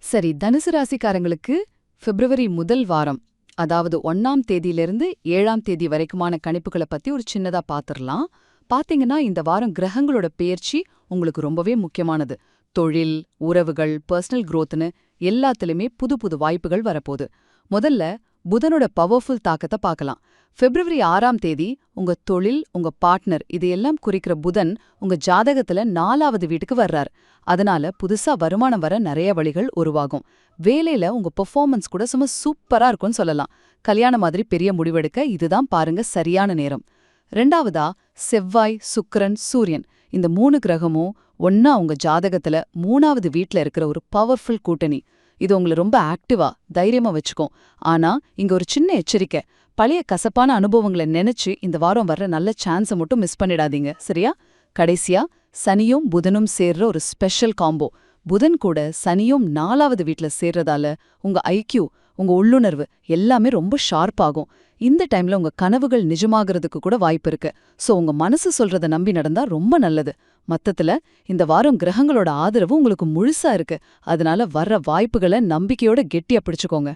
சரி, தனுசு ராசிக்காரங்களுக்கு பிப்ரவரி முதல் வாரம், அதாவது 1ஆம் தேதியிலிருந்து 7ஆம் தேதி வரைக்குமான கணிப்புகளை பத்தி ஒரு சின்னதா பாத்திரலாம். பாத்தீங்கன்னா இந்த வாரம் கிரகங்களோட பெயர்ச்சி உங்களுக்கு ரொம்பவே முக்கியமானது. தொழில், உறவுகள், பர்சனல் growthனு எல்லாத்துலயுமே புது புது வாய்ப்புகள் வரப்போகுது. முதல்ல புதனோட பவர்ஃபுல் தாக்கத்தை பார்க்கலாம். பிப்ரவரி 6ஆம் தேதி உங்க தொழில், உங்க பார்ட்னர் இதையெல்லாம் குறிக்கிற புதன் உங்க ஜாதகத்துல 4ஆவது வீட்டுக்கு வர்றார். அதனால புதுசா வருமானம் வர நிறைய வழிகள் உருவாகும். வேலையில உங்க பெர்ஃபார்மன்ஸ் கூட சும்மா சூப்பரா இருக்கும்னு சொல்லலாம். கல்யாணம் மாதிரி பெரிய முடிவெடுக்க இதுதான் பாருங்க சரியான நேரம். ரெண்டாவதா, செவ்வாய், சுக்கிரன், சூரியன் இந்த 3 கிரகமும் ஒன்னா உங்க ஜாதகத்துல 3ஆவது வீட்ல இருக்கிற ஒரு பவர்ஃபுல் கூட்டணி. இது உங்களை ரொம்ப ஆக்டிவா, தைரியமா வச்சுக்கும். ஆனா இங்க ஒரு சின்ன எச்சரிக்கை. பழைய கசப்பான அனுபவங்களை நினைச்சு இந்த வாரம் வர்ற நல்ல சான்ஸை மட்டும் மிஸ் பண்ணிடாதீங்க, சரியா? கடைசியா, சனியும் புதனும் சேர்ற ஒரு ஸ்பெஷல் காம்போ. புதன் கூட சனியும் 4ஆவது வீட்ல சேர்றதால உங்க ஐக்யூ, உங்க உள்ளுணர்வு எல்லாமே ரொம்ப ஷார்ப் ஆகும். இந்த டைம்ல உங்க கனவுகள் நிஜமாகறதுக்கு கூட வாய்ப்பு இருக்கு. சோ உங்க மனசு சொல்றத நம்பி நடந்தா ரொம்ப நல்லது. மொத்தத்துல இந்த வாரம் கிரகங்களோட ஆதரவு உங்களுக்கு முழுசா இருக்கு. அதனால வர்ற வாய்ப்புகளை நம்பிக்கையோட கெட்டியா பிடிச்சுக்கோங்க.